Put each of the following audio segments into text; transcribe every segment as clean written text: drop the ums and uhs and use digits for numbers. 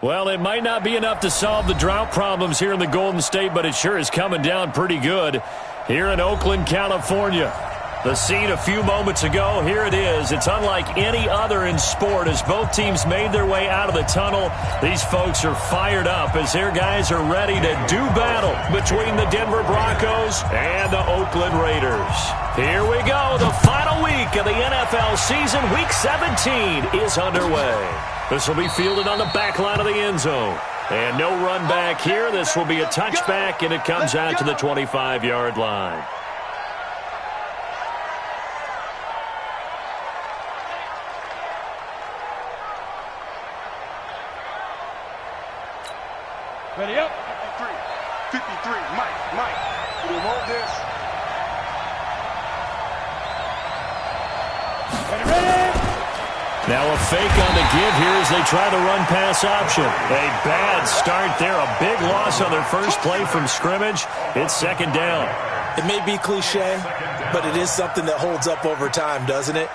Well, it might not be enough to solve the drought problems here in the Golden State, but it sure is coming down pretty good here in Oakland, California. The scene a few moments ago, here it is. It's unlike any other in sport as both teams made their way out of the tunnel. These folks are fired up as their guys are ready to do battle between the Denver Broncos and the Oakland Raiders. Here we go. The final week of the NFL season, Week 17, is underway. This will be fielded on the back line of the end zone. And no run back here. This will be a touchback, and it comes out to the 25-yard line. Ready up. 53, Mike. We hold this. Ready. Now a fake on the give here as they try the run-pass option. A bad start there. A big loss on their first play from scrimmage. It's second down. It may be cliche, but it is something that holds up over time, doesn't it?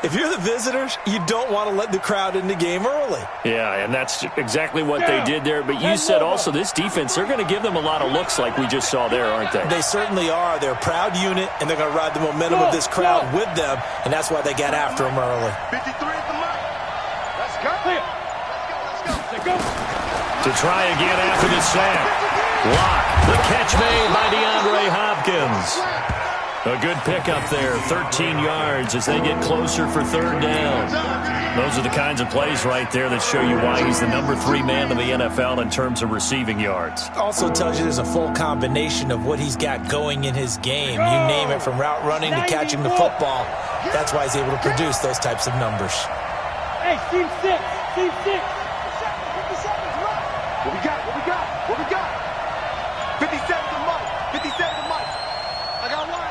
If you're the visitors, you don't want to let the crowd in the game early. Yeah, and that's exactly what they did there. But you said also this defense, they're going to give them a lot of looks like we just saw there, aren't they? They certainly are. They're a proud unit, and they're going to ride the momentum of this crowd with them, and that's why they got after them early. 53 is the mark. Let's go. Let's go. To try again after the sack. Lock. The catch made by DeAndre Hopkins. A good pickup there, 13 yards as they get closer for third down. Those are the kinds of plays right there that show you why he's the number 3 man in the NFL in terms of receiving yards. Also tells you there's a full combination of what he's got going in his game. You name it, from route running to catching the football. That's why he's able to produce those types of numbers. Hey, team 6. Team 6. What we got? 57 to Mike. I got one.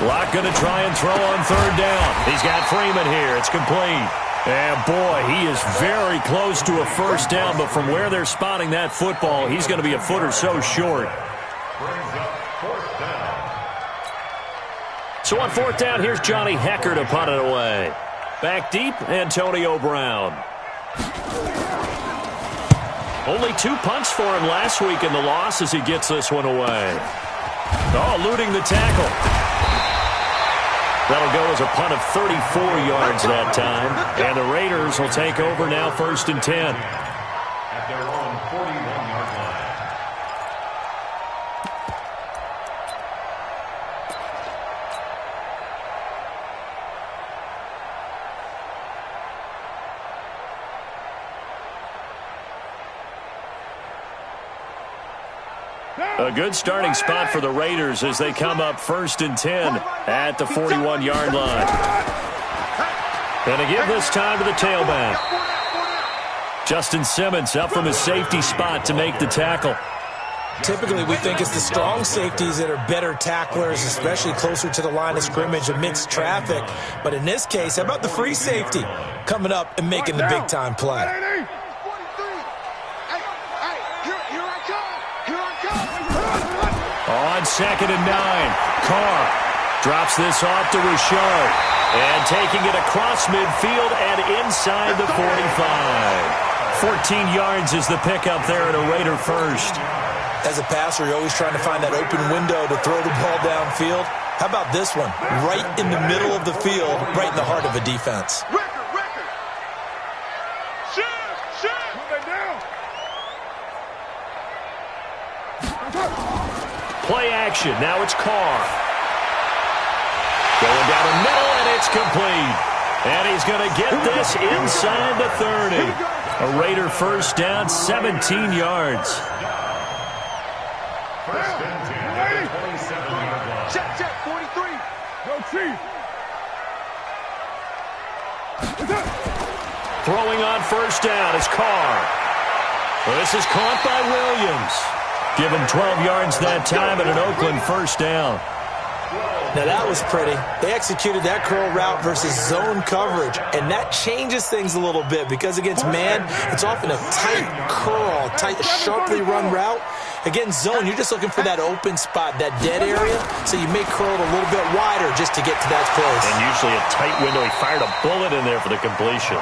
Lock going to try and throw on third down. He's got Freeman here. It's complete. And boy, he is very close to a first down, but from where they're spotting that football, he's going to be a foot or so short. So on fourth down, here's Johnny Hecker to punt it away. Back deep, Antonio Brown. Only 2 punts for him last week in the loss as he gets this one away. Oh, eluding the tackle. That'll go as a punt of 34 yards that time. And the Raiders will take over now, 1st and 10. At their own 41-yard line. A good starting spot for the Raiders as they come up 1st and 10 at the 41-yard line. And to give this time to the tailback. Justin Simmons up from his safety spot to make the tackle. Typically, we think it's the strong safeties that are better tacklers, especially closer to the line of scrimmage amidst traffic. But in this case, how about the free safety coming up and making the big-time play? On 2nd and 9, Carr drops this off to Richard. And taking it across midfield and inside the 45. 14 yards is the pickup there at a Raider first. As a passer, you're always trying to find that open window to throw the ball downfield. How about this one? Right in the middle of the field, right in the heart of a defense. Record. Shit. Move it down. Play action. Now it's Carr. Going down the middle, and it's complete. And he's going to get this inside the 30. A Raider first down, 17 yards. First and 10 at the 27-yard line. Check, 43. Go, Chief. Throwing on first down is Carr. Well, this is caught by Williams. Give him 12 yards that time and an Oakland first down. Now that was pretty. They executed that curl route versus zone coverage, and that changes things a little bit because against man, it's often a tight curl, tight, sharply run route. Against zone, you're just looking for that open spot, that dead area, so you may curl it a little bit wider just to get to that place. And usually a tight window. He fired a bullet in there for the completion.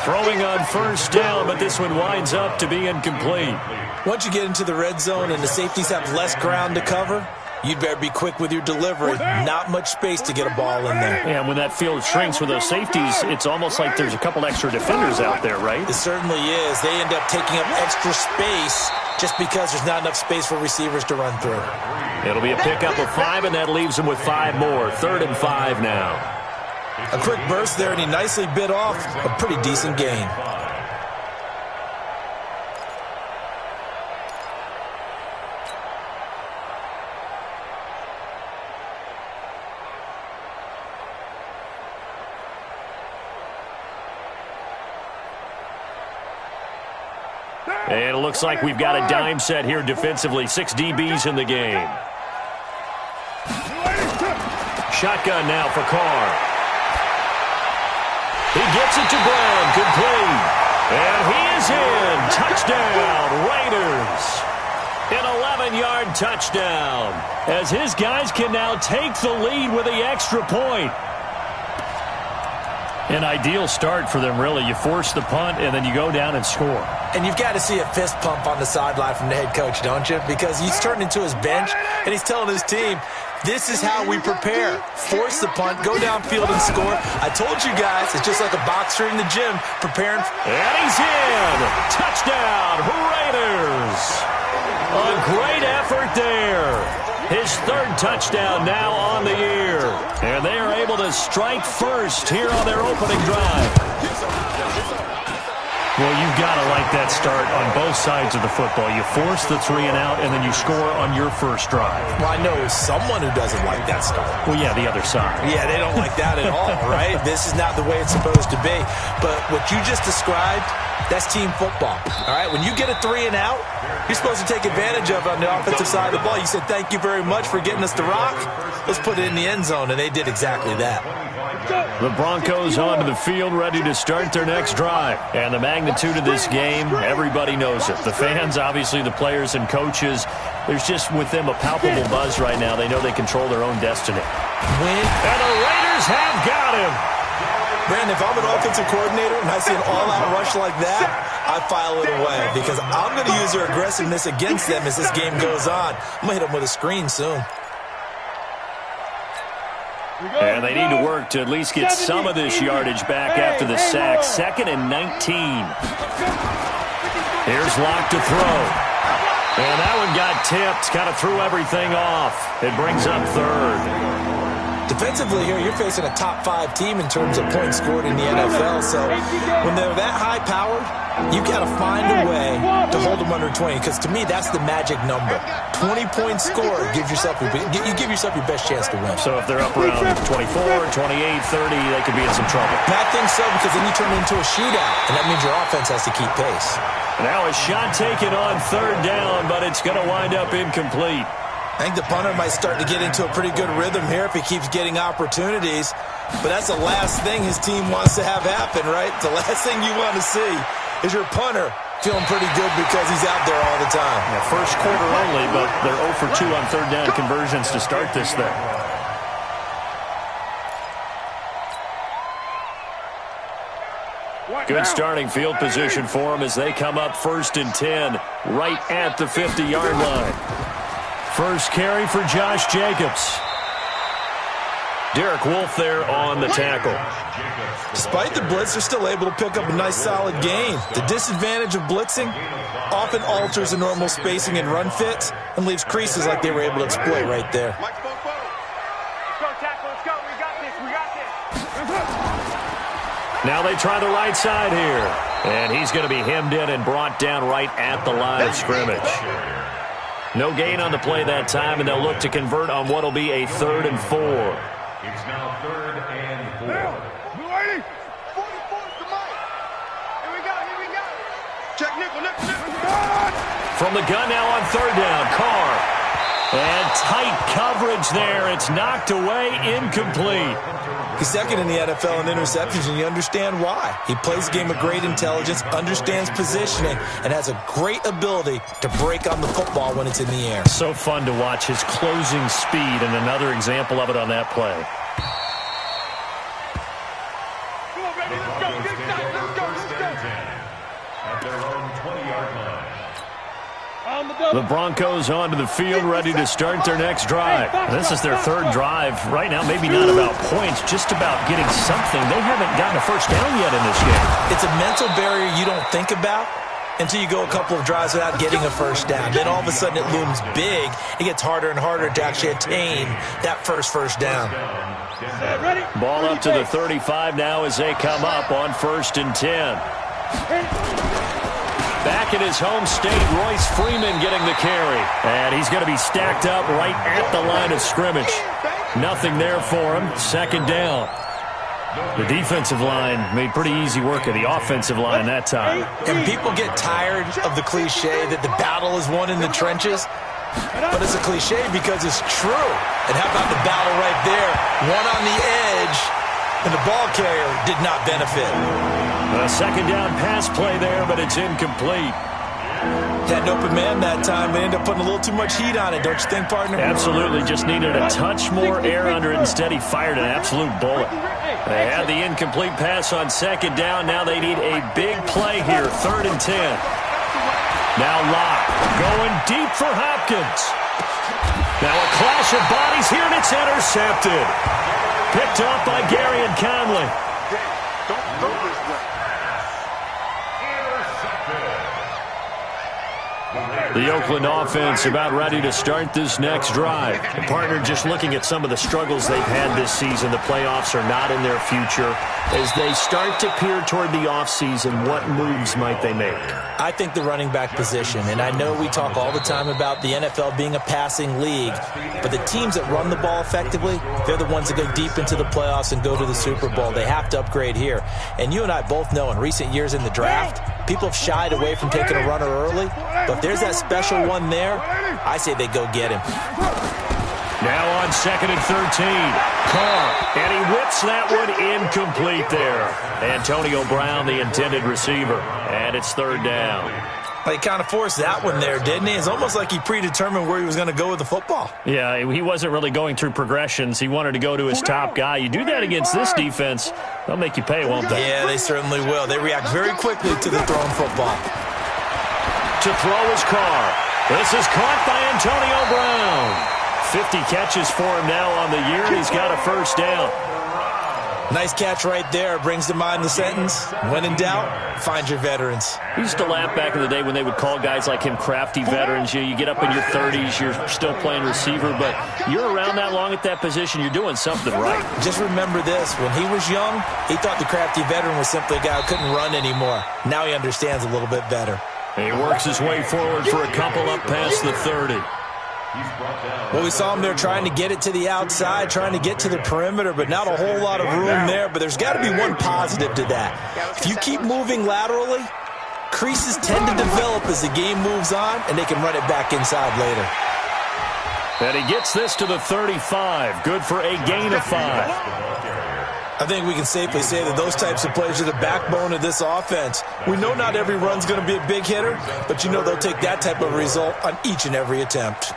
Throwing on first down, but this one winds up to be incomplete. Once you get into the red zone and the safeties have less ground to cover, you'd better be quick with your delivery. Not much space to get a ball in there. And when that field shrinks with those safeties, it's almost like there's a couple extra defenders out there, right? It certainly is. They end up taking up extra space just because there's not enough space for receivers to run through. It'll be a pickup of 5, and that leaves them with 5 more. 3rd and 5 now. A quick burst there, and he nicely bit off a pretty decent gain. And it looks like we've got a dime set here defensively. 6 DBs in the game. Shotgun now for Carr. He gets it to Brown. Complete. And he is in. Touchdown, Raiders. An 11-yard touchdown. As his guys can now take the lead with the extra point. An ideal start for them, really. You force the punt, and then you go down and score. And you've got to see a fist pump on the sideline from the head coach, don't you? Because he's turned into his bench, and he's telling his team, this is how we prepare. Force the punt, go downfield and score. I told you guys, it's just like a boxer in the gym preparing. And he's in. Touchdown, Raiders. A great effort there. His 3rd touchdown now on the year. And they are able to strike first here on their opening drive. Well, you've got to like that start on both sides of the football. You force the 3 and out, and then you score on your first drive. Well, I know someone who doesn't like that start. Well, yeah, the other side. Yeah, they don't like that at all, right? This is not the way it's supposed to be. But what you just described, that's team football, all right? When you get a 3 and out, you're supposed to take advantage of it on the offensive side of the ball. You said, thank you very much for getting us the rock. Let's put it in the end zone, and they did exactly that. The Broncos onto the field, ready to start their next drive. And the magnitude of this game, everybody knows it. The fans, obviously the players and coaches, there's just with them a palpable buzz right now. They know they control their own destiny. Win. And the Raiders have got him. Brandon, if I'm an offensive coordinator and I see an all-out rush like that, I file it away because I'm going to use their aggressiveness against them as this game goes on. I'm going to hit them with a screen soon. And they need to work to at least get some of this yardage back after the sack. 2nd and 19. Here's Locke to throw. And that one got tipped. Kind of threw everything off. It brings up 3rd. Defensively here, you're facing a top 5 team in terms of points scored in the NFL. So when they're that high-powered, you've got to find a way to hold them under 20. Because to me, that's the magic number. 20 points scored, you give yourself your best chance to win. So if they're up around 24, 28, 30, they could be in some trouble. I think so, because then you turn it into a shootout, and that means your offense has to keep pace. Now a shot taken on 3rd down, but it's going to wind up incomplete. I think the punter might start to get into a pretty good rhythm here if he keeps getting opportunities. But that's the last thing his team wants to have happen, right? The last thing you want to see is your punter feeling pretty good because he's out there all the time. Yeah, first quarter only, but they're 0 for 2 on 3rd down conversions to start this thing. Good starting field position for them as they come up 1st and 10, right at the 50-yard line. First carry for Josh Jacobs. Derek Wolfe there on the tackle. Despite the blitz, they're still able to pick up a nice solid gain. The disadvantage of blitzing often alters the normal spacing and run fits and leaves creases like they were able to exploit right there. Let's go, tackle. Let's go. We got this. We got this. Now they try the right side here. And he's going to be hemmed in and brought down right at the line of scrimmage. No gain on the play that time, and they'll look to convert on what will be a 3rd and 4. It's now 3rd and 4. Blue 80. 44 is the mic. Here we go. Check nickel. From the gun now on 3rd down, Carr. And tight coverage there. It's knocked away, incomplete. He's 2nd in the NFL in interceptions, and you understand why. He plays a game of great intelligence, understands positioning, and has a great ability to break on the football when it's in the air. So fun to watch his closing speed, and another example of it on that play. Come on, baby. Let's go. Get it done. Let's go. at their own 20-yard line. The Broncos onto the field, ready to start their next drive. This is their third drive. Right now, maybe not about points, just about getting something. They haven't gotten a first down yet in this game. It's a mental barrier you don't think about until you go a couple of drives without getting a first down. Then all of a sudden it looms big. It gets harder and harder to actually attain that first down. Ball up to the 35 now as they come up on 1st and 10. Back in his home state, Royce Freeman getting the carry. And he's going to be stacked up right at the line of scrimmage. Nothing there for him. 2nd down. The defensive line made pretty easy work of the offensive line that time. And people get tired of the cliche that the battle is won in the trenches. But it's a cliche because it's true. And how about the battle right there? One on the edge, and the ball carrier did not benefit. A 2nd down pass play there, but it's incomplete. Had an open man that time, but ended up putting a little too much heat on it, don't you think, partner? Absolutely. Just needed a touch more air under it. Instead, he fired an absolute bullet. They had the incomplete pass on 2nd down. Now they need a big play here. 3rd and 10. Now Locke going deep for Hopkins. Now a clash of bodies here, and it's intercepted. Picked off by Gary and Conley. Don't throw this way. The Oakland offense about ready to start this next drive. The partner just looking at some of the struggles they've had this season. The playoffs are not in their future. As they start to peer toward the offseason, what moves might they make? I think the running back position, and I know we talk all the time about the NFL being a passing league, but the teams that run the ball effectively, they're the ones that go deep into the playoffs and go to the Super Bowl. They have to upgrade here. And you and I both know in recent years in the draft, people have shied away from taking a runner early, but if there's that special one there, I say they go get him. Now on 2nd and 13. Carr, and he whips that one incomplete there. Antonio Brown, the intended receiver, and it's 3rd down. He kind of forced that one there, didn't he? It's almost like he predetermined where he was going to go with the football. Yeah, he wasn't really going through progressions. He wanted to go to his top guy. You do that against this defense, they'll make you pay, won't they? Yeah, they certainly will. They react very quickly to the thrown football. To throw is Carr. This is caught by Antonio Brown. 50 catches for him now on the year. He's got a 1st down. Nice catch right there. Brings to mind the sentence, when in doubt, find your veterans. We used to laugh back in the day when they would call guys like him crafty veterans. You get up in your 30s, you're still playing receiver, but you're around that long at that position, you're doing something right. Just remember this. When he was young, he thought the crafty veteran was simply a guy who couldn't run anymore. Now he understands a little bit better. He works his way forward for a couple up past the 30. Well, we saw him there trying to get it to the outside, trying to get to the perimeter, but not a whole lot of room there. But there's got to be one positive to that. If you keep moving laterally, creases tend to develop as the game moves on, and they can run it back inside later. And he gets this to the 35. Good for a gain of 5. I think we can safely say that those types of plays are the backbone of this offense. We know not every run's going to be a big hitter, but you know they'll take that type of result on each and every attempt.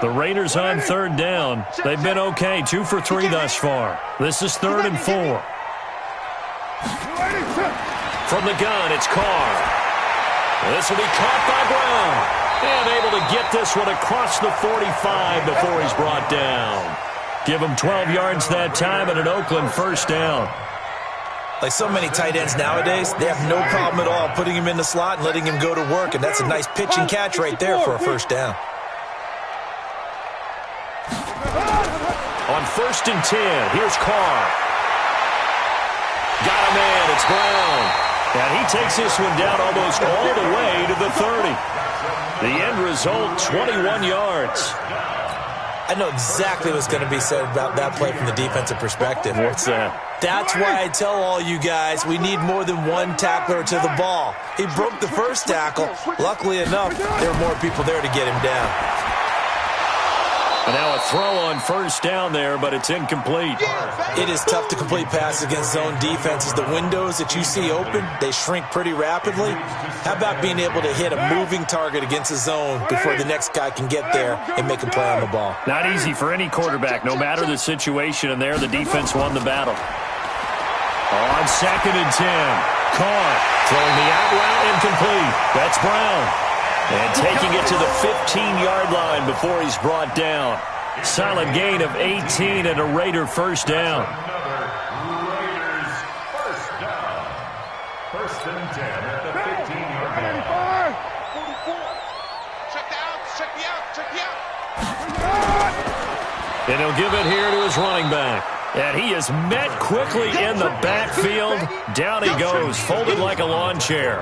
The Raiders on 3rd down. They've been okay, 2 for 3 thus far. This is 3rd and 4. From the gun, it's Carr. This will be caught by Brown. And able to get this one across the 45 before he's brought down. Give him 12 yards that time and an Oakland 1st down. Like so many tight ends nowadays, they have no problem at all putting him in the slot and letting him go to work, and that's a nice pitch and catch right there for a 1st down. On 1st and 10, here's Carr. Got a man, it's Brown. And he takes this one down almost all the way to the 30. The end result, 21 yards. I know exactly what's going to be said about that play from the defensive perspective. What's that? That's why I tell all you guys we need more than one tackler to the ball. He broke the first tackle. Luckily enough, there were more people there to get him down. And now a throw on 1st down there, but it's incomplete. It is tough to complete passes against zone defenses. The windows that you see open, they shrink pretty rapidly. How about being able to hit a moving target against a zone before the next guy can get there and make a play on the ball? Not easy for any quarterback, no matter the situation, and there the defense won the battle. On 2nd and 10. Carr throwing the out route incomplete. That's Brown. And taking it to the 15-yard line before he's brought down. Solid gain of 18 and a Raider first down. Raiders first down. 1st and 10 at the 15-yard line. Check the out, check the out, check the out. And he'll give it here to his running back. And he is met quickly in the backfield. Down he goes, folded like a lawn chair.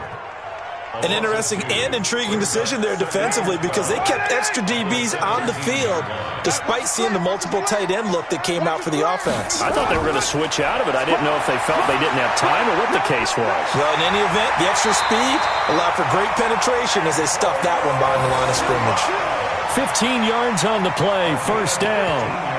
An interesting and intriguing decision there defensively because they kept extra DBs on the field despite seeing the multiple tight end look that came out for the offense. I thought they were going to switch out of it. I didn't know if they felt they didn't have time or what the case was. Well, in any event, the extra speed allowed for great penetration as they stuffed that one behind the line of scrimmage. 15 yards on the play, first down.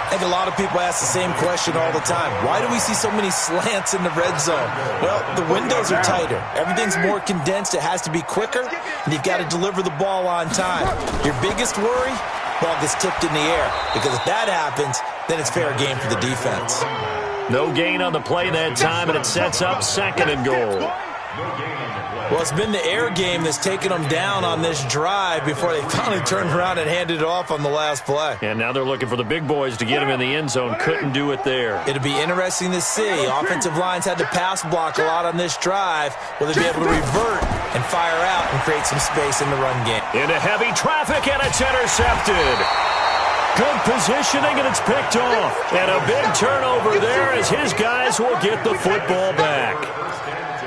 I think a lot of people ask the same question all the time. Why do we see so many slants in the red zone? Well, the windows are tighter. Everything's more condensed. It has to be quicker, and you've got to deliver the ball on time. Your biggest worry? Ball gets tipped in the air. Because if that happens, then it's fair game for the defense. No gain on the play that time, and it sets up 2nd and goal. Well, it's been the air game that's taken them down on this drive before they finally turned around and handed it off on the last play. And now they're looking for the big boys to get him in the end zone. Couldn't do it there. It'll be interesting to see. Offensive lines had to pass block a lot on this drive. Will they be able to revert and fire out and create some space in the run game? Into heavy traffic, and it's intercepted. Good positioning, and it's picked off. And a big turnover there as his guys will get the football back.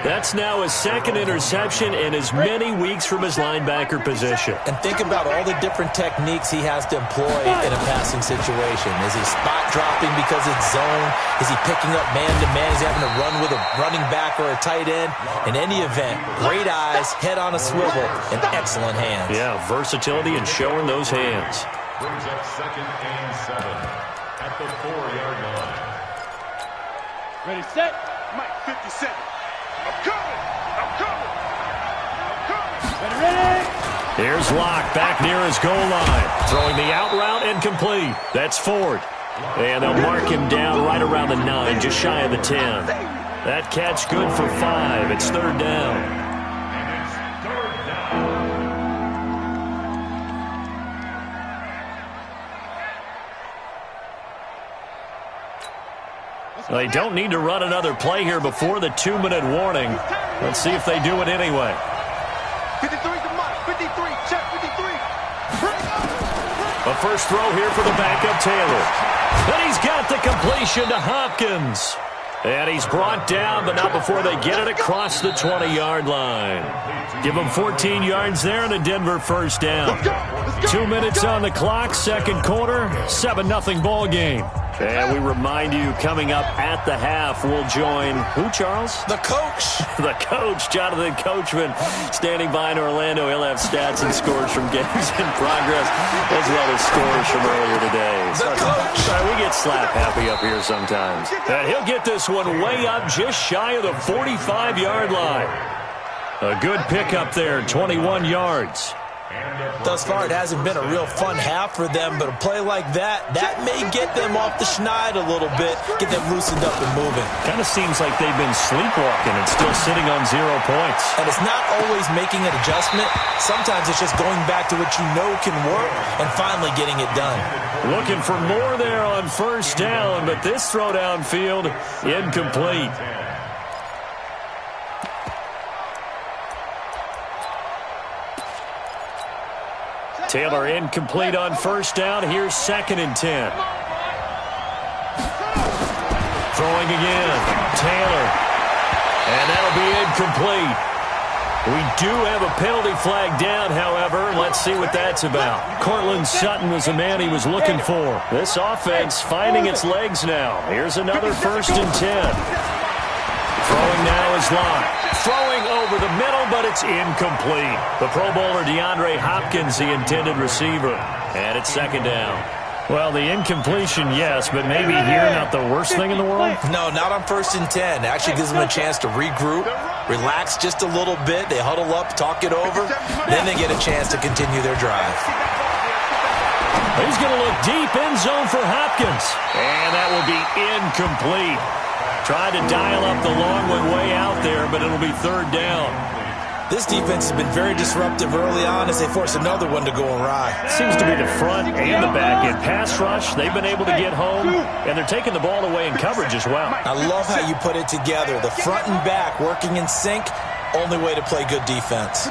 That's now his 2nd interception in as many weeks from his linebacker position. And think about all the different techniques he has to employ in a passing situation. Is he spot dropping because it's zone? Is he picking up man-to-man? Is he having to run with a running back or a tight end? In any event, great eyes, head on a swivel, and excellent hands. Yeah, versatility and showing those hands. Brings up 2nd and 7 at the 4-yard line. Ready, set. Mike, 50 seconds. I'm coming! I'm coming! I'm coming! Ready. Here's Locke back near his goal line. Throwing the out route incomplete. That's Ford. And they'll mark him down right around the 9, just shy of the 10. That catch good for 5. It's 3rd down. And it's 3rd down. They don't need to run another play here before the 2-minute warning. Let's see if they do it anyway. 53 to Mike. 53. Check 53. A first throw here for the backup Taylor. And he's got the completion to Hopkins. And he's brought down, but not before they get it across the 20-yard line. Give him 14 yards there and a Denver first down. 2 minutes on the clock, 2nd quarter, 7-0 ball game. And we remind you, coming up at the half, we'll join who, Charles? The coach. The coach, Jonathan Coachman, standing by in Orlando. He'll have stats and scores from games in progress, as well as scores from earlier today. The coach. We get slap happy up here sometimes. And he'll get this one way up, just shy of the 45-yard line. A good pickup there, 21 yards. Thus far, it hasn't been a real fun half for them, but a play like that may get them off the schneid a little bit, get them loosened up and moving. Kind of seems like they've been sleepwalking and still sitting on 0 points. And it's not always making an adjustment. Sometimes it's just going back to what you know can work and finally getting it done. Looking for more there on first down, but this throw downfield incomplete. Taylor incomplete on first down. Here's 2nd and 10. Throwing again. Taylor. And that'll be incomplete. We do have a penalty flag down, however. Let's see what that's about. Cortland Sutton was the man he was looking for. This offense finding its legs now. Here's another 1st and 10. Throwing now is Locke. Throwing over the middle, but it's incomplete. The Pro Bowler DeAndre Hopkins, the intended receiver. And it's 2nd down. Well, the incompletion, yes, but maybe here not the worst thing in the world? No, not on 1st and 10. It actually gives them a chance to regroup, relax just a little bit. They huddle up, talk it over. Then they get a chance to continue their drive. He's going to look deep, end zone for Hopkins. And that will be incomplete. Tried to dial up the long one way out there, but it'll be third down. This defense has been very disruptive early on as they force another one to go awry. Seems to be the front and the back end. Pass rush, they've been able to get home, and they're taking the ball away in coverage as well. I love how you put it together. The front and back working in sync, only way to play good defense.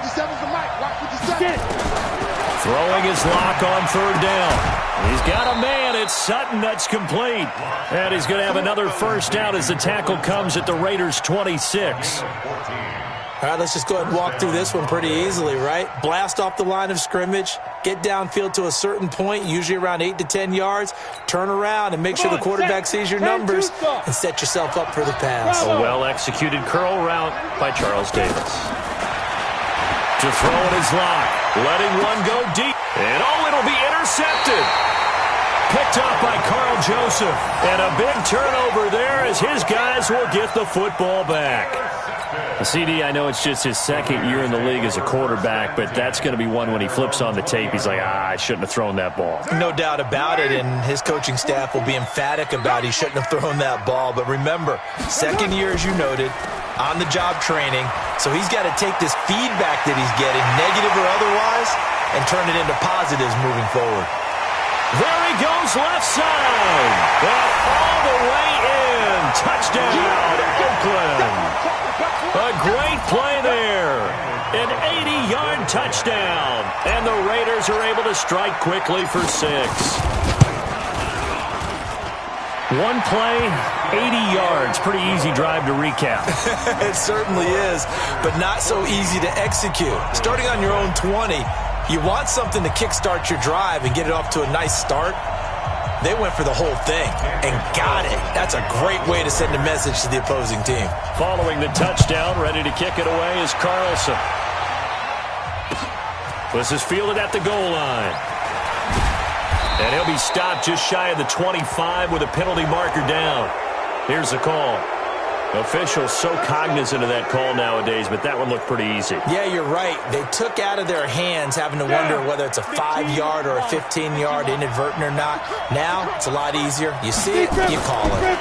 Throwing his lock on third down. He's got a man. It's Sutton. That's complete. And he's going to have another first down as the tackle comes at the Raiders' 26. All right, let's just go ahead and walk through this one pretty easily, right? Blast off the line of scrimmage, get downfield to a certain point, usually around 8 to 10 yards, turn around and make sure the quarterback sees your numbers and set yourself up for the pass. A well-executed curl route by Charles Davis. To throw in his lock, letting one go deep. And it'll be intercepted. Picked up by Carl Joseph. And a big turnover there as his guys will get the football back. CD, I know it's just his second year in the league as a quarterback, but that's going to be one when he flips on the tape. He's like, I shouldn't have thrown that ball. No doubt about it, and his coaching staff will be emphatic about he shouldn't have thrown that ball. But remember, second year, as you noted, on-the-job training, so he's got to take this feedback that he's getting, negative or otherwise, and turn it into positives moving forward. There he goes, left side, and all the way in. Touchdown, Oakland. A great play there. An 80-yard touchdown. And the Raiders are able to strike quickly for 6. One play, 80 yards. Pretty easy drive to recap. It certainly is, but not so easy to execute. Starting on your own 20, you want something to kickstart your drive and get it off to a nice start. They went for the whole thing and got it. That's a great way to send a message to the opposing team. Following the touchdown, ready to kick it away is Carlson. This is fielded at the goal line. And he'll be stopped just shy of the 25 with a penalty marker down. Here's the call. Officials so cognizant of that call nowadays, but that one looked pretty easy. Yeah, you're right. They took out of their hands having to wonder whether it's a 5-yard or a 15-yard inadvertent or not. Now, it's a lot easier. You see it, you call it.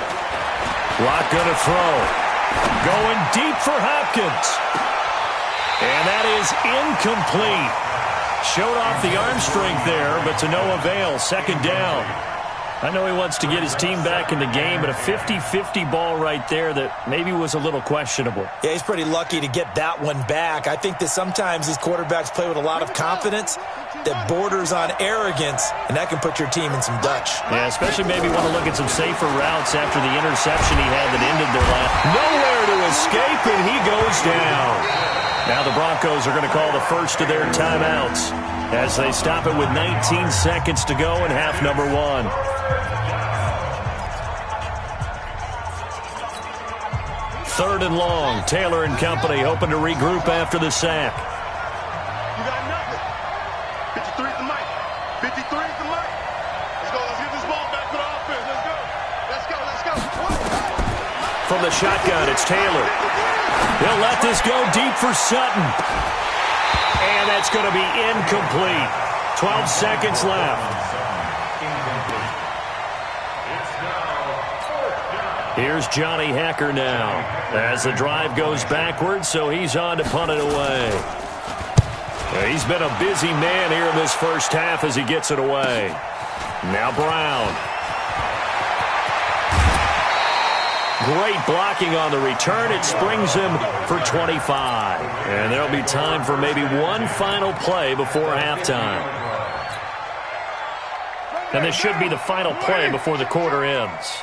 Lock gonna throw. Going deep for Hopkins. And that is incomplete. Showed off the arm strength there, but to no avail. Second down. I know he wants to get his team back in the game, but a 50-50 ball right there that maybe was a little questionable. Yeah, he's pretty lucky to get that one back. I think that sometimes these quarterbacks play with a lot of confidence that borders on arrogance, and that can put your team in some Dutch. Yeah, especially maybe want to look at some safer routes after the interception he had that ended their last. Nowhere to escape, and he goes down. Now the Broncos are going to call the first of their timeouts as they stop it with 19 seconds to go in half number 1. Third and long. Taylor and company hoping to regroup after the sack. You got nothing. 53 is the mic. 53 is the mic. Let's go. Let's get this ball back to the offense. Let's go. Let's go. Let's go. From the shotgun, it's Taylor. He'll let this go deep for Sutton. And that's going to be incomplete. 12 seconds left. Here's Johnny Hacker now as the drive goes backwards, so he's on to punt it away. He's been a busy man here in this first half as he gets it away. Now Brown. Great blocking on the return. It springs him for 25. And there'll be time for maybe one final play before halftime. And this should be the final play before the quarter ends.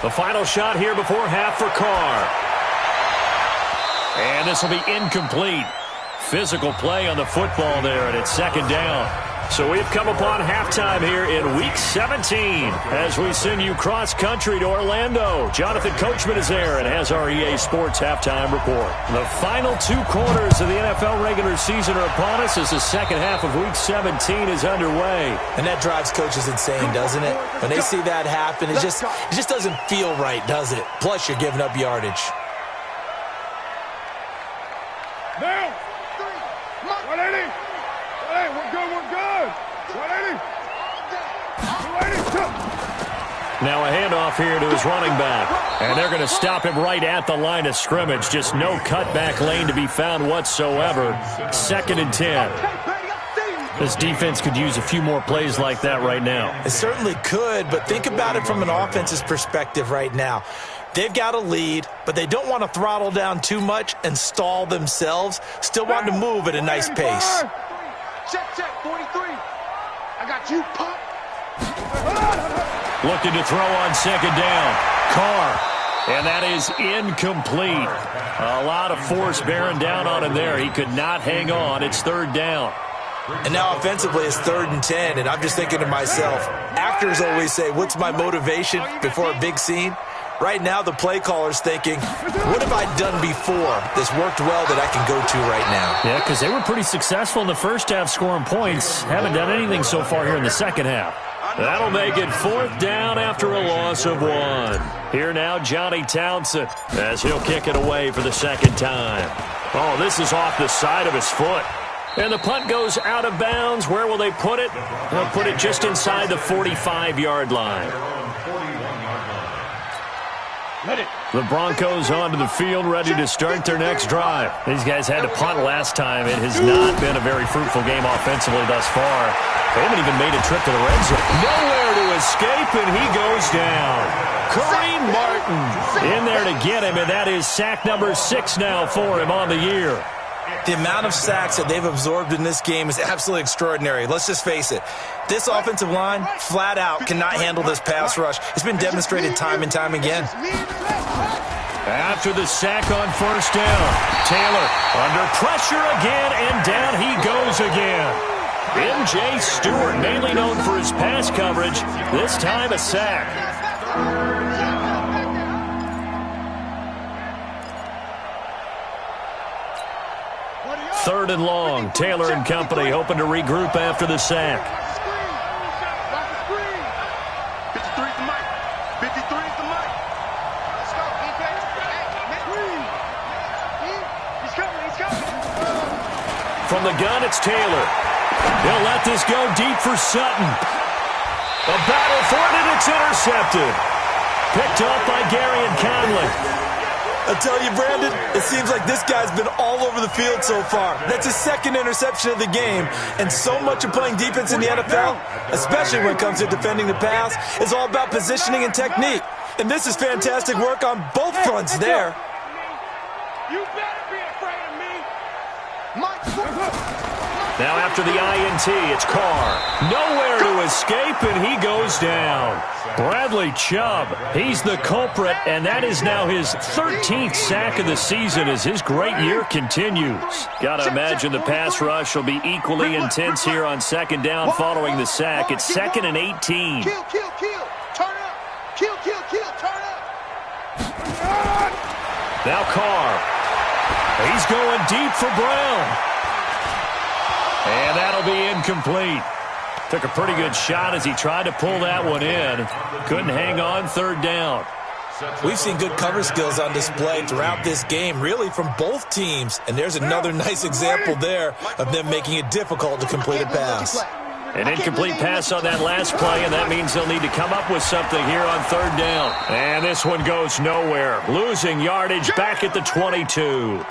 The final shot here before half for Carr. And this will be incomplete. Physical play on the football there, and it's second down. So we've come upon halftime here in Week 17 as we send you cross-country to Orlando. Jonathan Coachman is there and has our EA Sports halftime report. The final 2 quarters of the NFL regular season are upon us as the second half of Week 17 is underway. And that drives coaches insane, doesn't it? When they see that happen, it just doesn't feel right, does it? Plus, you're giving up yardage. Now, 180. Hey, we're good. 180. Now a handoff here to his running back. And they're going to stop him right at the line of scrimmage. Just no cutback lane to be found whatsoever. 2nd and 10. This defense could use a few more plays like that right now. It certainly could, but think about it from an offense's perspective right now. They've got a lead, but they don't want to throttle down too much and stall themselves. Still want to move at a nice pace. Check, 43. I got you, pop. Looking to throw on 2nd down. Carr. And that is incomplete. A lot of force bearing down on him there. He could not hang on. It's 3rd down. And now offensively it's 3rd and 10, and I'm just thinking to myself, actors always say, what's my motivation before a big scene? Right now the play caller's thinking, what have I done before that's worked well that I can go to right now? Yeah, because they were pretty successful in the first half scoring points. Haven't done anything so far here in the second half. That'll make it 4th down after a loss of 1. Here now, Johnny Townsend, as he'll kick it away for the 2nd time. Oh, this is off the side of his foot. And the punt goes out of bounds. Where will they put it? They'll put it just inside the 45-yard line. The Broncos onto the field, ready to start their next drive. These guys had to punt last time. It has not been a very fruitful game offensively thus far. They haven't even made a trip to the red zone. Nowhere to escape, and he goes down. Kareem Martin in there to get him, and that is sack number 6 now for him on the year. The amount of sacks that they've absorbed in this game is absolutely extraordinary. Let's just face it. This offensive line, flat out, cannot handle this pass rush. It's been demonstrated time and time again. After the sack on 1st down, Taylor under pressure again, and down he goes again. M.J. Stewart, mainly known for his pass coverage, this time a sack. 3rd and long. Taylor and company hoping to regroup after the sack. 53's the mic. 53's the mic. Let's go, defense. He's coming. From the gun, it's Taylor. He'll let this go deep for Sutton. A battle for it, and it's intercepted. Picked off by Gary and Conley. I tell you, Brandon, it seems like this guy's been all over the field so far. That's his 2nd interception of the game. And so much of playing defense in the NFL, especially when it comes to defending the pass, is all about positioning and technique. And this is fantastic work on both fronts there. You better be afraid of me. Now after the INT, it's Carr. Nowhere to escape, and he goes down. Bradley Chubb, he's the culprit, and that is now his 13th sack of the season as his great year continues. Got to imagine the pass rush will be equally intense here on 2nd down following the sack. It's 2nd and 18. Kill. Turn up. Kill. Turn up. Now Carr. He's going deep for Brown. And that'll be incomplete. Took a pretty good shot as he tried to pull that one in. Couldn't hang on 3rd down. We've seen good cover skills on display throughout this game, really from both teams. And there's another nice example there of them making it difficult to complete a pass. An incomplete pass on that last play, and that means they'll need to come up with something here on 3rd down. And this one goes nowhere. Losing yardage back at the 22.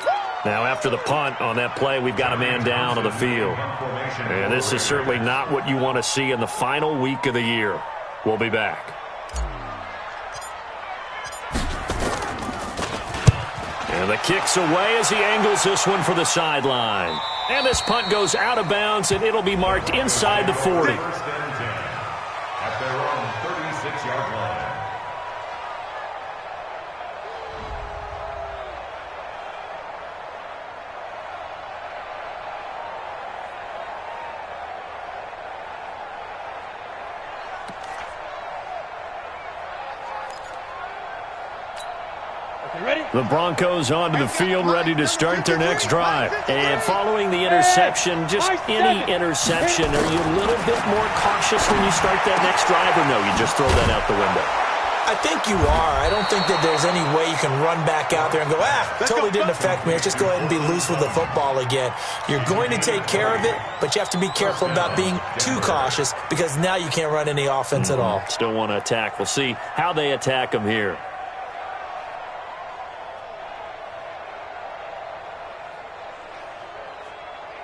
Now, after the punt on that play, we've got a man down on the field. And this is certainly not what you want to see in the final week of the year. We'll be back. And the kick's away as he angles this one for the sideline. And this punt goes out of bounds, and it'll be marked inside the 40. At their own 36-yard line. The Broncos onto the field, ready to start their next drive. And following the interception, just any interception, are you a little bit more cautious when you start that next drive, or no, you just throw that out the window? I think you are. I don't think that there's any way you can run back out there and go, totally didn't affect me. Let's just go ahead and be loose with the football again. You're going to take care of it, but you have to be careful about being too cautious because now you can't run any offense at all. Still want to attack. We'll see how they attack them here.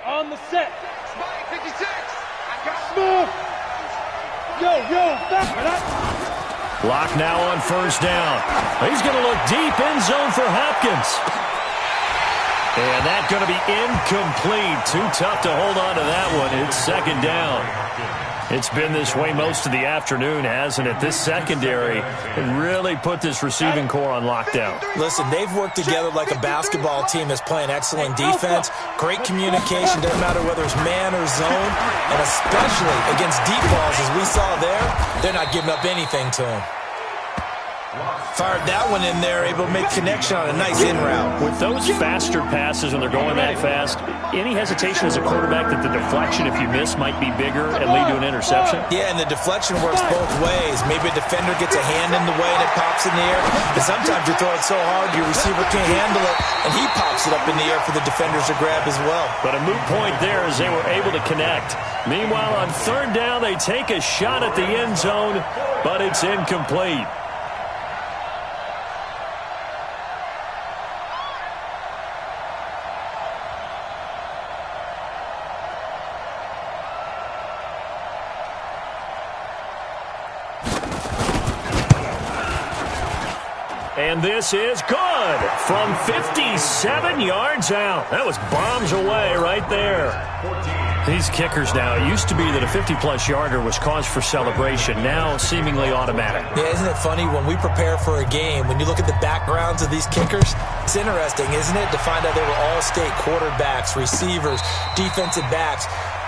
On the set. Spike 56. I got Smooth. Yo, back it up. Block now on first down. He's going to look deep end zone for Hopkins. And that's going to be incomplete. Too tough to hold on to that one. It's second down. It's been this way most of the afternoon, hasn't it? This secondary really put this receiving core on lockdown. Listen, they've worked together like a basketball team that's playing excellent defense. Great communication, doesn't matter whether it's man or zone. And especially against deep balls, as we saw there, they're not giving up anything to them. Fired that one in there, able to make connection on a nice in route. With those faster passes when they're going that fast, any hesitation as a quarterback that the deflection, if you miss, might be bigger and lead to an interception? Yeah, and the deflection works both ways. Maybe a defender gets a hand in the way and it pops in the air. And sometimes you throw it so hard your receiver can't handle it, and he pops it up in the air for the defenders to grab as well. But a moot point there as they were able to connect. Meanwhile, on third down, they take a shot at the end zone, but it's incomplete. And this is good from 57 yards out. That was bombs away right there. These kickers now, it used to be that a 50-plus yarder was cause for celebration. Now seemingly automatic. Yeah, isn't it funny when we prepare for a game, when you look at the backgrounds of these kickers, it's interesting, isn't it, to find out they were all-state quarterbacks, receivers, defensive backs,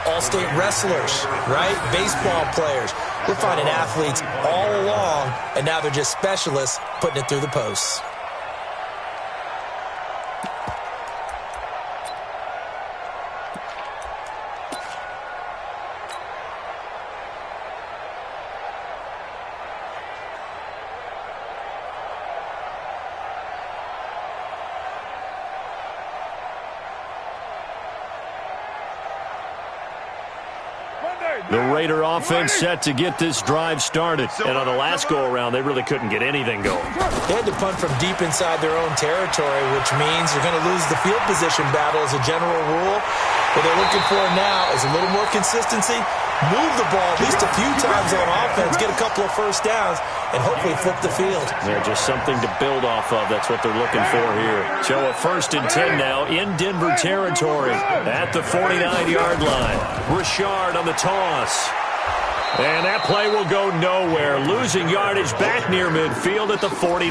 all-state wrestlers, right? Baseball players. We're finding athletes all along, and now they're just specialists putting it through the posts. The Raider offense set to get this drive started. And on the last go-around, they really couldn't get anything going. They had to punt from deep inside their own territory, which means you're going to lose the field position battle as a general rule. What they're looking for now is a little more consistency, move the ball at least a few times on offense, get a couple of first downs, and hopefully flip the field. They're just something to build off of. That's what they're looking for here. So a 1st and 10 now in Denver territory at the 49-yard line. Richard on the toss. And that play will go nowhere. Losing yardage back near midfield at the 49.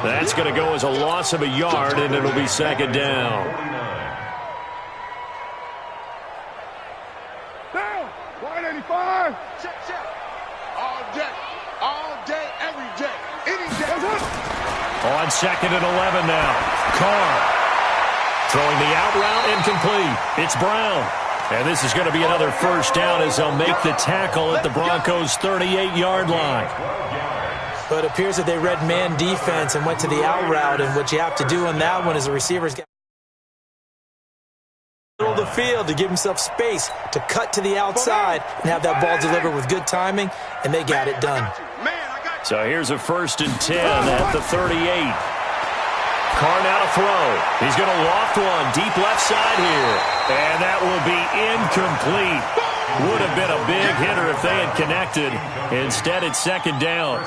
That's going to go as a loss of a yard, and it'll be second down. Down. 185. Check. All day, every day, any day. On 2nd and 11 now. Carr throwing the out route incomplete. It's Brown. And this is going to be another first down as they'll make the tackle at the Broncos' 38-yard line. But it appears that they read man defense and went to the out route, and what you have to do on that one is the receivers got middle of the field to give himself space to cut to the outside and have that ball delivered with good timing, and they got it done. So here's a 1st and 10 at the 38. Carr now to throw. He's going to loft one deep left side here. And that will be incomplete. Would have been a big hitter if they had connected. Instead, it's second down.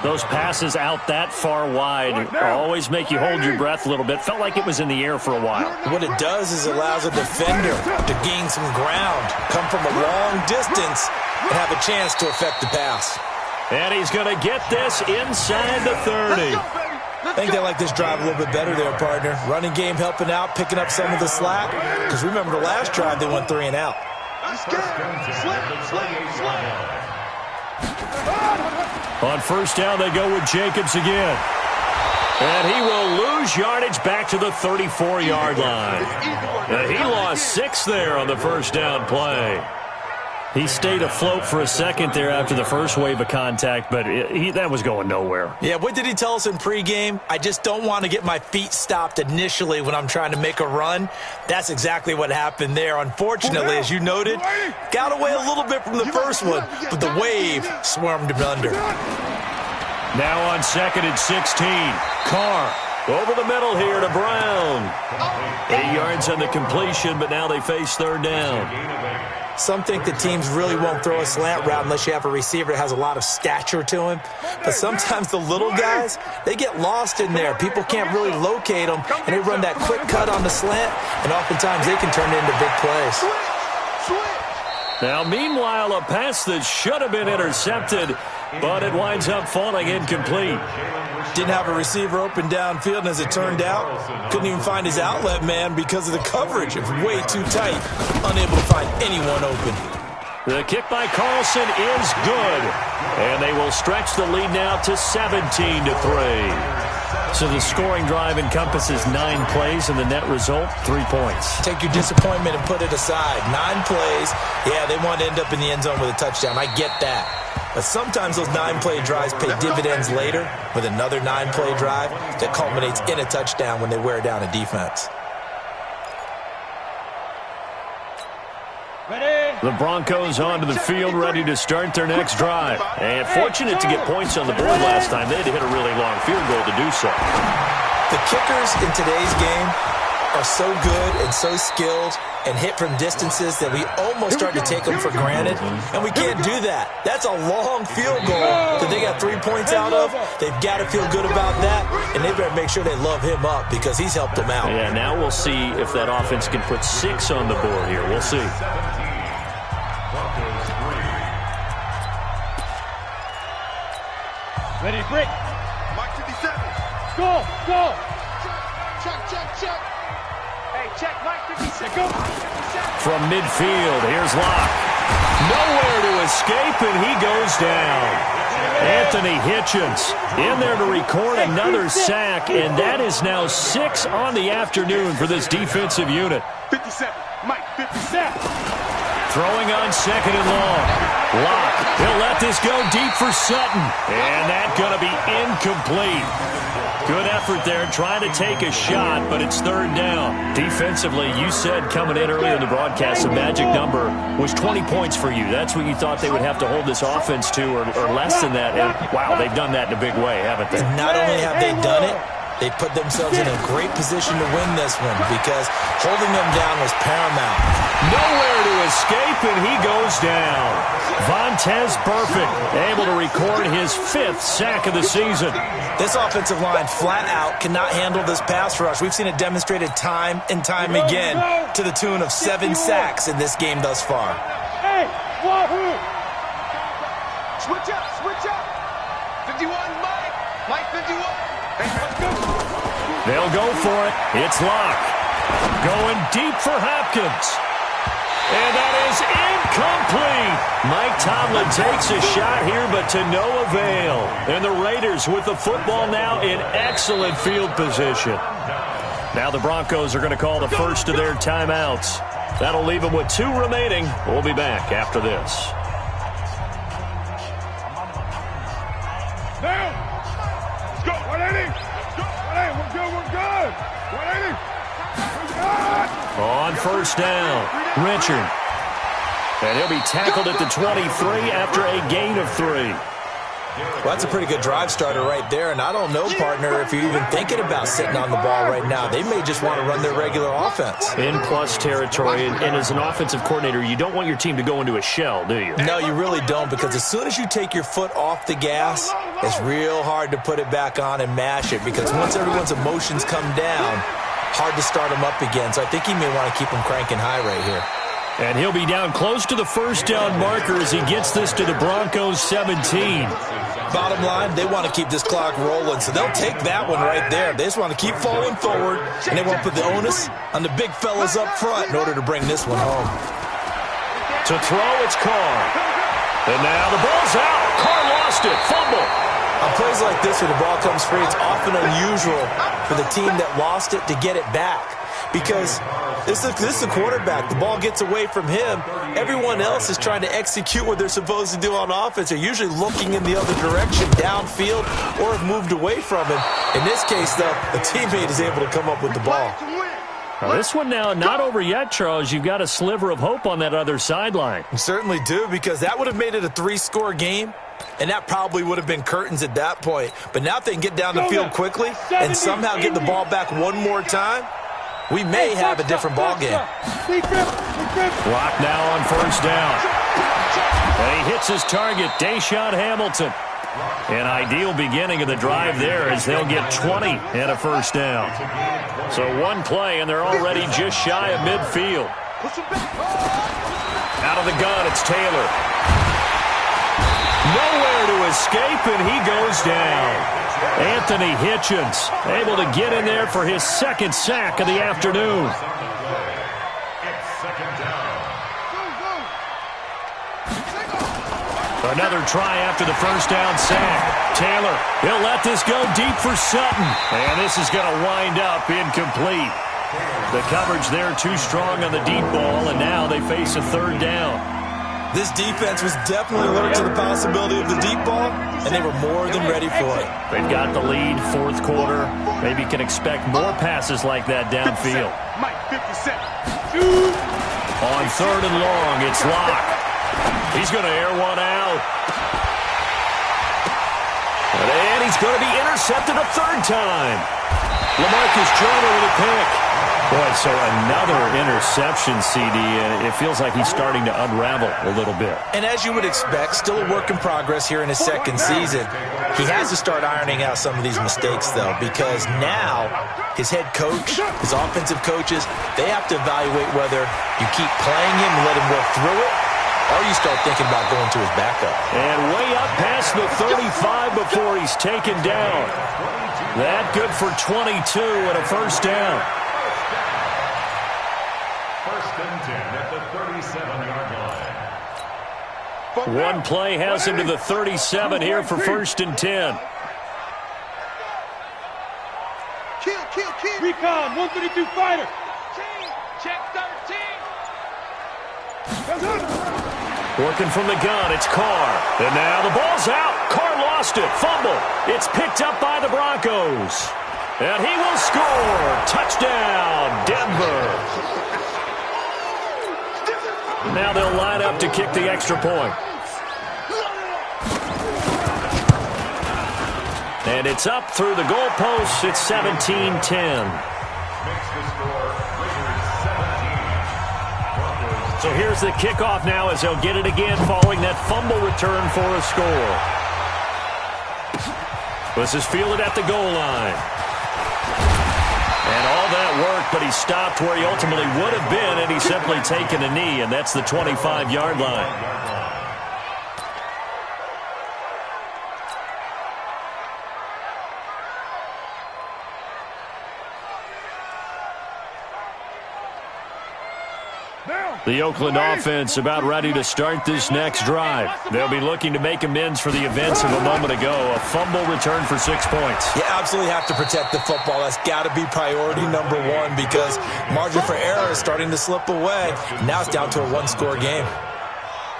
Those passes out that far wide always make you hold your breath a little bit. Felt like it was in the air for a while. What it does is it allows a defender to gain some ground, come from a long distance, and have a chance to affect the pass. And he's going to get this inside the 30. I think they like this drive a little bit better there, partner. Running game helping out, picking up some of the slack. Because remember the last drive, they went 3 and out. On first down, they go with Jacobs again. And he will lose yardage back to the 34-yard line. And he lost 6 there on the first down play. He stayed afloat for a second there after the first wave of contact, but that was going nowhere. Yeah, what did he tell us in pregame? I just don't want to get my feet stopped initially when I'm trying to make a run. That's exactly what happened there. Unfortunately, as you noted, got away a little bit from the first one, but the wave swarmed him under. Now on 2nd and 16, Carr over the middle here to Brown. 8 yards on the completion, but now they face 3rd down. Some think that teams really won't throw a slant route unless you have a receiver that has a lot of stature to him. But sometimes the little guys, they get lost in there. People can't really locate them, and they run that quick cut on the slant, and oftentimes they can turn it into big plays. Now, meanwhile, a pass that should have been intercepted, but it winds up falling incomplete. Didn't have a receiver open downfield, and as it turned out, couldn't even find his outlet man because of the coverage. It was way too tight, unable to find anyone open. The kick by Carlson is good, and they will stretch the lead now to 17-3. So the scoring drive encompasses 9 plays, and the net result, 3 points. Take your disappointment and put it aside. 9 plays. Yeah, they want to end up in the end zone with a touchdown. I get that. But sometimes those 9-play drives pay dividends later with another 9-play drive that culminates in a touchdown when they wear down a defense. The Broncos onto the field, ready to start their next drive. And fortunate to get points on the board last time. They had to hit a really long field goal to do so. The kickers in today's game are so good and so skilled and hit from distances that we almost start to take them for granted, and we can't do that. That's a long field goal that they got 3 points out of. They've got to feel good about that, and they better make sure they love him up because he's helped them out. Yeah, now we'll see if that offense can put 6 on the board here. We'll see. Ready, break. Mike 57. Go, go. Check. Hey, check Mike 57. Go. From midfield, here's Locke. Nowhere to escape, and he goes down. Anthony Hitchens in there to record another sack, and that is now 6 on the afternoon for this defensive unit. 57. Mike 57. Throwing on 2nd and long. Locke, he'll let this go deep for Sutton. And that's going to be incomplete. Good effort there, trying to take a shot, but it's 3rd down. Defensively, you said coming in earlier in the broadcast, the magic number was 20 points for you. That's what you thought they would have to hold this offense to, or less than that. And, wow, they've done that in a big way, haven't they? Not only have they done it, they put themselves in a great position to win this one because holding them down was paramount. Nowhere to escape, and he goes down. Vontaze Burfict able to record his 5th sack of the season. This offensive line flat out cannot handle this pass rush. We've seen it demonstrated time and time again to the tune of 7 sacks in this game thus far. Hey, Wahoo! Switch up. 51, Mike. Mike 51. Hey, let's go. They'll go for it. It's Locke. Going deep for Hopkins. And that is incomplete. Mike Tomlin takes a shot here, but to no avail. And the Raiders with the football now in excellent field position. Now the Broncos are going to call the first of their timeouts. That'll leave them with 2 remaining. We'll be back after this. Now! Let's go! 180! We're good! 180! On 1st down, Richard. And he'll be tackled at the 23 after a gain of 3. Well, that's a pretty good drive starter right there, and I don't know, partner, if you're even thinking about sitting on the ball right now. They may just want to run their regular offense. In plus territory, and as an offensive coordinator, you don't want your team to go into a shell, do you? No, you really don't, because as soon as you take your foot off the gas, it's real hard to put it back on and mash it, because once everyone's emotions come down, hard to start them up again. So I think he may want to keep them cranking high right here. And he'll be down close to the 1st down marker as he gets this to the Broncos 17. Bottom line, they want to keep this clock rolling, so they'll take that one right there. They just want to keep falling forward, and they won't put the onus on the big fellas up front in order to bring this one home. To throw, it's Carr. And now the ball's out. Carr lost it. Fumble. On plays like this where the ball comes free, it's often unusual for the team that lost it to get it back. because this is the quarterback. The ball gets away from him. Everyone else is trying to execute what they're supposed to do on offense. They're usually looking in the other direction, downfield, or have moved away from him. In this case, though, a teammate is able to come up with the ball. Well, this one now not over yet, Charles. You've got a sliver of hope on that other sideline. You certainly do, because that would have made it a 3-score game, and that probably would have been curtains at that point. But now if they can get down the field quickly and somehow get the ball back one more time, we may have a different ball game. Clock now on first down. And he hits his target, Deshaun Hamilton. An ideal beginning of the drive there as they'll get 20 and a first down. So one play, and they're already just shy of midfield. Out of the gun, it's Taylor. Nowhere to escape, and he goes down. Anthony Hitchens able to get in there for his second sack of the afternoon. Another try after the first down sack. Taylor, he'll let this go deep for Sutton. And this is going to wind up incomplete. The coverage there too strong on the deep ball, and now they face a third down. This defense was definitely alert to the possibility of the deep ball, and they were more than ready for it. They've got the lead, fourth quarter. Maybe you can expect more passes like that downfield. On third and long, it's Locke. He's going to air one out. And he's going to be intercepted a third time. LaMarcus Joyner with a pick. Boy, so another interception, CD, and it feels like he's starting to unravel a little bit. And as you would expect, still a work in progress here in his second season. He has to start ironing out some of these mistakes, though, because now his head coach, his offensive coaches, they have to evaluate whether you keep playing him and let him work through it, or you start thinking about going to his backup. And way up past the 35 before he's taken down. That good for 22 and a first down. First and 10 at the 37-yard line. One play has him to the 37 here for first and 10. Kill. Recon, 132 fighter. Check 13. Working from the gun, it's Carr. And now the ball's out. Carr lost it. Fumble. It's picked up by the Broncos. And he will score. Touchdown, Denver. Now they'll line up to kick the extra point. And it's up through the goalposts. It's 17-10. So here's the kickoff now as they'll get it again following that fumble return for a score. This is fielded at the goal line. And all that work, but he stopped where he ultimately would have been, and he's simply taken a knee, and that's the 25-yard line. The Oakland offense about ready to start this next drive. They'll be looking to make amends for the events of a moment ago. A fumble return for 6 points. You absolutely have to protect the football. That's got to be priority number one, because margin for error is starting to slip away. Now it's down to a one-score game.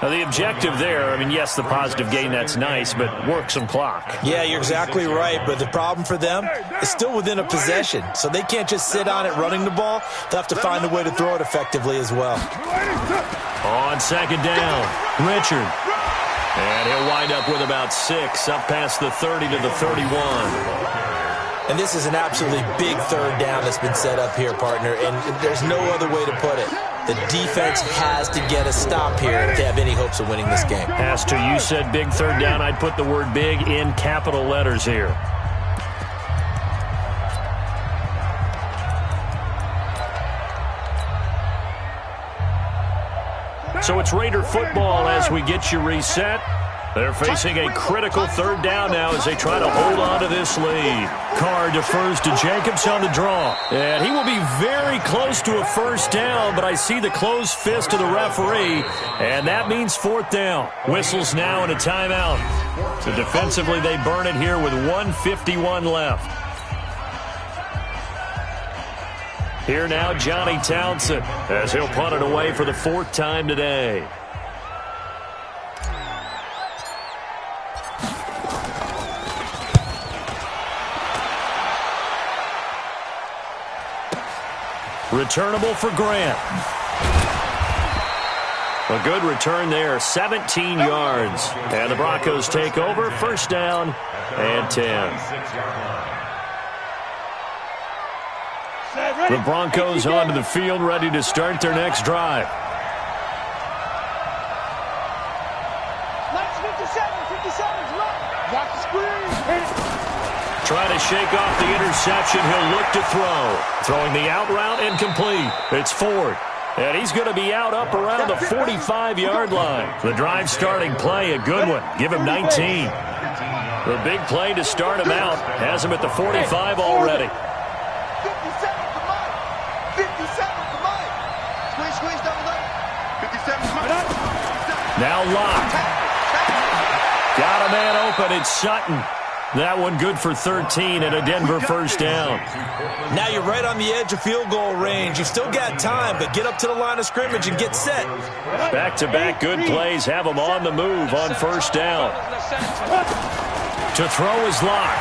Now the objective there, I mean, yes, the positive gain, that's nice, but work some clock. Yeah, you're exactly right, but the problem for them is still within a possession, so they can't just sit on it running the ball. They'll have to find a way to throw it effectively as well. On second down, Richard. And he'll wind up with about 6, up past the 30 to the 31. And this is an absolutely big third down that's been set up here, partner, and there's no other way to put it. The defense has to get a stop here if they have any hopes of winning this game. Has to. You said big third down. I'd put the word big in capital letters here. So it's Raider football as we get you reset. They're facing a critical third down now as they try to hold on to this lead. Carr defers to Jacobs on the draw. And he will be very close to a first down, but I see the closed fist of the referee, and that means fourth down. Whistles now and a timeout. So defensively, they burn it here with 1:51 left. Here now, Johnny Townsend, as he'll punt it away for the 4th time today. Returnable for Grant. A good return there, 17 yards. And the Broncos take over, 1st down and 10. The Broncos onto the field, ready to start their next drive. Trying to shake off the interception. He'll look to throw. Throwing the out route incomplete. It's Ford. And he's going to be out up around the 45-yard line. The drive starting play, a good one. Give him 19. The big play to start him out has him at the 45 already. Now Locke. Got a man open. It's Sutton. That one good for 13 and a Denver 1st down. Now you're right on the edge of field goal range. You've still got time, but get up to the line of scrimmage and get set. Back-to-back good plays have them on the move on 1st down. To throw is Locke.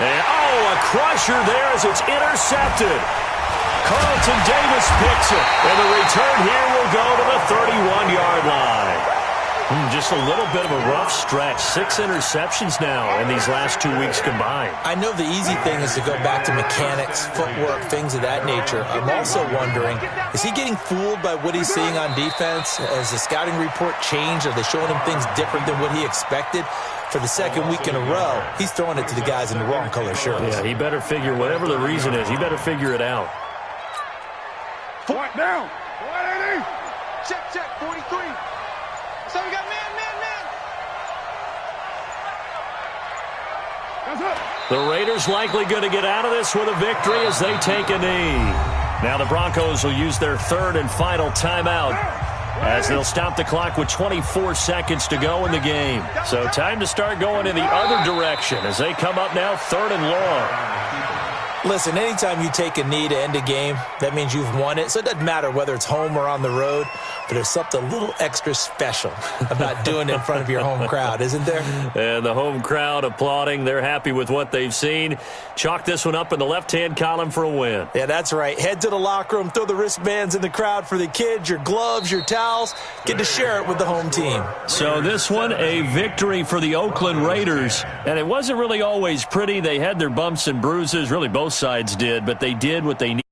And, a crusher there as it's intercepted. Carlton Davis picks it, and the return here will go to the 31-yard line. Just a little bit of a rough stretch. 6 interceptions now in these last 2 weeks combined. I know the easy thing is to go back to mechanics, footwork, things of that nature. I'm also wondering, is he getting fooled by what he's seeing on defense? Has the scouting report changed? Are they showing him things different than what he expected? For the 2nd week in a row, he's throwing it to the guys in the wrong color shirts. Yeah, he better figure, whatever the reason is, he better figure it out. Point down. Check, 43. So we got man. The Raiders likely going to get out of this with a victory as they take a knee. Now the Broncos will use their 3rd and final timeout as they'll stop the clock with 24 seconds to go in the game. So time to start going in the other direction as they come up now 3rd and long. Listen, anytime you take a knee to end a game, that means you've won it. So it doesn't matter whether it's home or on the road, but there's something a little extra special about doing it in front of your home crowd, isn't there? And the home crowd applauding. They're happy with what they've seen. Chalk this one up in the left-hand column for a win. Yeah, that's right. Head to the locker room, throw the wristbands in the crowd for the kids, your gloves, your towels. Get to share it with the home team. So this one, a victory for the Oakland Raiders. And it wasn't really always pretty. They had their bumps and bruises. Really, both sides did, but they did what they needed.